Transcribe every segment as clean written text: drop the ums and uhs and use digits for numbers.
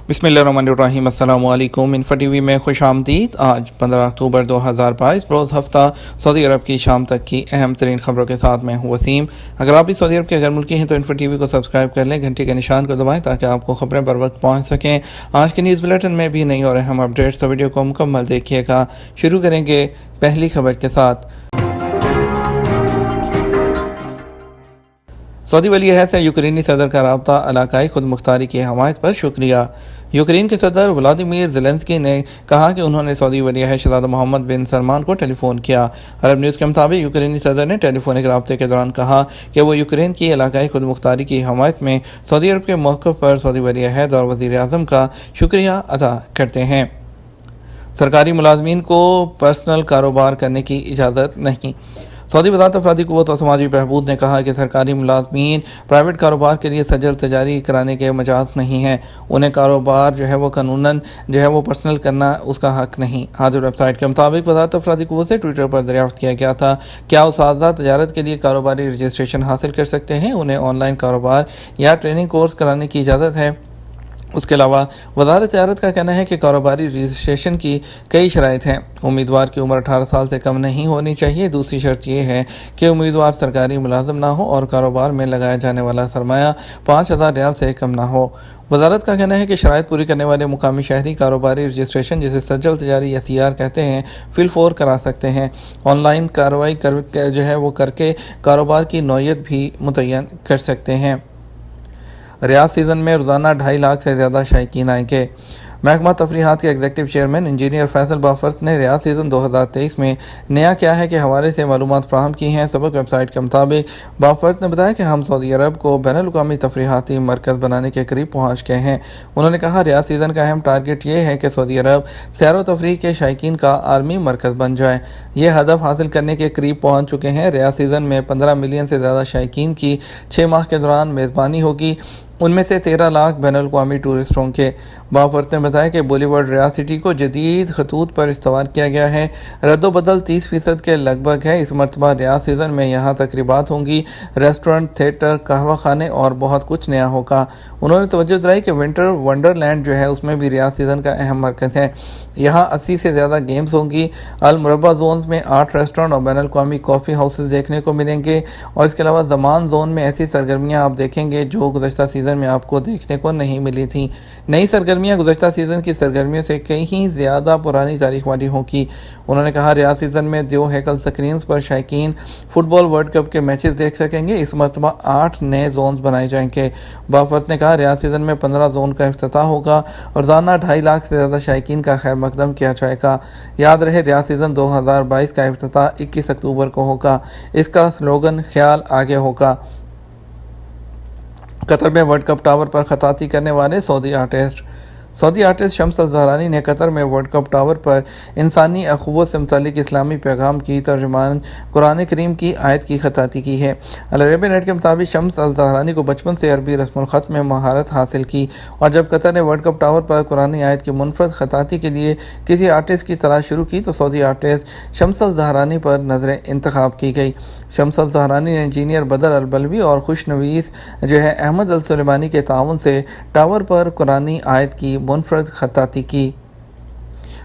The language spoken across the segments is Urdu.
بسم اللہ الرحمن الرحیم۔ السلام علیکم۔ انفا ٹی وی میں خوش آمدید۔ آج 15 اکتوبر 2022 روز ہفتہ سعودی عرب کی شام تک کی اہم ترین خبروں کے ساتھ میں ہوں وسیم۔ اگر آپ بھی سعودی عرب کے غیر ملکی ہیں تو انفا ٹی وی کو سبسکرائب کر لیں، گھنٹی کے نشان کو دبائیں تاکہ آپ کو خبریں بر وقت پہنچ سکیں۔ آج کے نیوز بلیٹن میں بھی نئی اور اہم اپڈیٹس، تو ویڈیو کو مکمل دیکھیے گا۔ شروع کریں گے پہلی خبر کے ساتھ۔ سعودی ولی عہد سے یوکرینی صدر کا رابطہ، علاقائی خود مختاری کی حمایت پر شکریہ۔ یوکرین کے صدر ولادیمیر زیلنسکی نے کہا کہ انہوں نے سعودی ولی عہد شہزادہ محمد بن سلمان کو ٹیلی فون کیا۔ عرب نیوز کے مطابق یوکرینی صدر نے ٹیلی فونک رابطے کے دوران کہا کہ وہ یوکرین کی علاقائی خود مختاری کی حمایت میں سعودی عرب کے موقف پر سعودی ولی عہد اور وزیر اعظم کا شکریہ ادا کرتے ہیں۔ سرکاری ملازمین کو پرسنل کاروبار کرنے کی اجازت نہیں۔ سعودی وزارت افرادی قوت و سماجی بہبود نے کہا کہ سرکاری ملازمین پرائیویٹ کاروبار کے لیے سجل تجاری کرانے کے مجاز نہیں ہیں۔ انہیں کاروبار وہ قانوناً وہ پرسنل کرنا اس کا حق نہیں۔ حاضر ویب سائٹ کے مطابق وزارت افرادی قوت سے ٹویٹر پر دریافت کیا گیا تھا، کیا اساتذہ تجارت کے لیے کاروباری رجسٹریشن حاصل کر سکتے ہیں؟ انہیں آن لائن کاروبار یا ٹریننگ کورس کرانے کی اجازت ہے۔ اس کے علاوہ وزارت تجارت کا کہنا ہے کہ کاروباری رجسٹریشن کی کئی شرائط ہیں۔ امیدوار کی عمر 18 سال سے کم نہیں ہونی چاہیے۔ دوسری شرط یہ ہے کہ امیدوار سرکاری ملازم نہ ہو اور کاروبار میں لگایا جانے والا سرمایہ 5000 ریال سے کم نہ ہو۔ وزارت کا کہنا ہے کہ شرائط پوری کرنے والے مقامی شہری کاروباری رجسٹریشن، جسے سجل تجاری یا CR کہتے ہیں، فی الفور کرا سکتے ہیں۔ آن لائن کارروائی کر کے کاروبار کی نوعیت بھی متعین کر سکتے ہیں۔ ریاض سیزن میں روزانہ 2.5 لاکھ سے زیادہ شائقین آئیں گے۔ محکمہ تفریحات کے ایگزیکٹو چیئرمین انجینئر فیصل بافرست نے ریاض سیزن 2023 میں نیا کیا ہے کے حوالے سے معلومات فراہم کی ہیں۔ سبق ویب سائٹ کے مطابق بافرست نے بتایا کہ ہم سعودی عرب کو بین الاقوامی تفریحاتی مرکز بنانے کے قریب پہنچ گئے ہیں۔ انہوں نے کہا ریاض سیزن کا اہم ٹارگٹ یہ ہے کہ سعودی عرب سیر و تفریح کے شائقین کا عالمی مرکز بن جائے۔ یہ ہدف حاصل کرنے کے قریب پہنچ چکے ہیں۔ ریاض سیزن میں 15 ملین سے زیادہ شائقین کی 6 ماہ کے دوران میزبانی ہوگی، ان میں سے 13 لاکھ بین الاقوامی ٹورسٹ ہوں گے۔ بافرست نے بتایا کہ بولی ورلڈ ریاض سٹی کو جدید خطوط پر استوار کیا گیا ہے۔ رد و بدل 30% کے لگ بھگ ہے۔ اس مرتبہ ریاض سیزن میں یہاں تقریبات ہوں گی، ریسٹورنٹ، تھیٹر، قہوہ خانے اور بہت کچھ نیا ہوگا۔ انہوں نے توجہ دلائی کہ ونٹر ونڈرلینڈ اس میں بھی ریاض سیزن کا اہم مرکز ہے۔ یہاں 80 سے زیادہ گیمز ہوں گی۔ المربع زونز میں 8 ریسٹورنٹ اور بین الاقوامی کافی ہاؤسز دیکھنے کو ملیں گے، اور اس کے علاوہ زمان زون میں ایسی سرگرمیاں آپ دیکھیں گے جو گزشتہ سیزن میں آپ کو دیکھنے کو نہیں ملی تھیں۔ نئی سرگرمیاں گزشتہ سیزن کی سرگرمیوں سے کہیں زیادہ پرانی تاریخ والی ہوں گی۔ انہوں نے کہا ریاض سیزن میں 2 ہیکل سکرینز پر شائقین فٹ بال ورلڈ کپ کے میچز دیکھ سکیں گے۔ اس مرتبہ 8 نئے زونز بنائے جائیں گے۔ بافرست نے کہا ریاض سیزن میں 15 زون کا افتتاح ہوگا اور روزانہ 2.5 لاکھ سے زیادہ شائقین کا خیر مقدم کیا جائے گا۔ یاد رہے ریاض سیزن 2022 کا افتتاح 21 اکتوبر کو ہوگا۔ اس کا سلوگن خیال آگے ہوگا۔ قطر میں ورلڈ کپ ٹاور پر خطاطی کرنے والے سعودی آرٹسٹ شمس الزہرانی نے قطر میں ورلڈ کپ ٹاور پر انسانی اخوت سے متعلق اسلامی پیغام کی ترجمان قرآن کریم کی آیت کی خطاطی کی ہے۔ العربیہ نیٹ کے مطابق شمس الزہرانی کو بچپن سے عربی رسم الخط میں مہارت حاصل کی، اور جب قطر نے ورلڈ کپ ٹاور پر قرآن آیت کی منفرد خطاطی کے لیے کسی آرٹسٹ کی تلاش شروع کی تو سعودی آرٹسٹ شمس الزہرانی پر نظر انتخاب کی گئی۔ شمس الزہرانی نے انجینئر بدر البلوی اور خوش نویس احمد السلیمانی کے تعاون سے ٹاور پر قرآن آیت کی منفرد خطاطی کی۔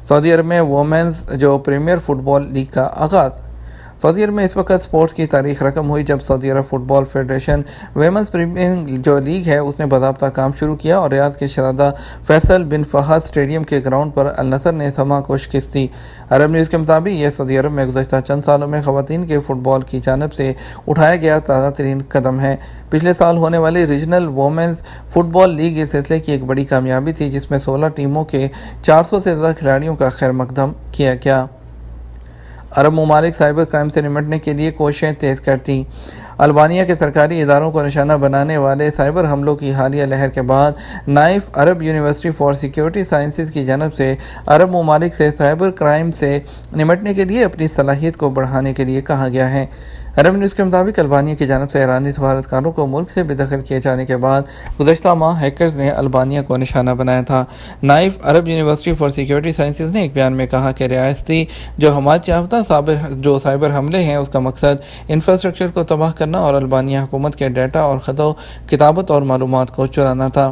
سعودی عرب میں وومنز پریمیئر فٹ بال لیگ کا آغاز۔ سعودی عرب میں اس وقت سپورٹس کی تاریخ رقم ہوئی جب سعودی عرب فٹ بال فیڈریشن ویمنز پریمیئر لیگ اس نے باضابطہ کام شروع کیا، اور ریاض کے شہزادہ فیصل بن فہد اسٹیڈیم کے گراؤنڈ پر النصر نے سما کو شکست دی۔ عرب نیوز کے مطابق یہ سعودی عرب میں گزشتہ چند سالوں میں خواتین کے فٹ بال کی جانب سے اٹھایا گیا تازہ ترین قدم ہے۔ پچھلے سال ہونے والی ریجنل وومنز فٹ بال لیگ اس سلسلے کی ایک بڑی کامیابی تھی، جس میں 16 ٹیموں کے 400 سے زیادہ کھلاڑیوں کا خیر مقدم کیا گیا۔ عرب ممالک سائبر کرائم سے نمٹنے کے لیے کوششیں تیز کرتی۔ البانیہ کے سرکاری اداروں کو نشانہ بنانے والے سائبر حملوں کی حالیہ لہر کے بعد knife Arab university for security sciences کی جانب سے عرب ممالک سے سائبر کرائم سے نمٹنے کے لیے اپنی صلاحیت کو بڑھانے کے لیے کہا گیا ہے۔ عرب نیوز کے مطابق البانیہ کی جانب سے ایرانی سفارتکاروں کو ملک سے بے دخل کیے جانے کے بعد گزشتہ ماہ ہیکرز نے البانیہ کو نشانہ بنایا تھا۔ Knife Arab university for security sciences نے ایک بیان میں کہا کہ ریاستی حمایت یافتہ سائبر حملے ہیں، اس کا مقصد انفراسٹرکچر کو تباہ کرنا اور البانیہ حکومت کے ڈیٹا اور خط و کتابت اور معلومات کو چرانا تھا۔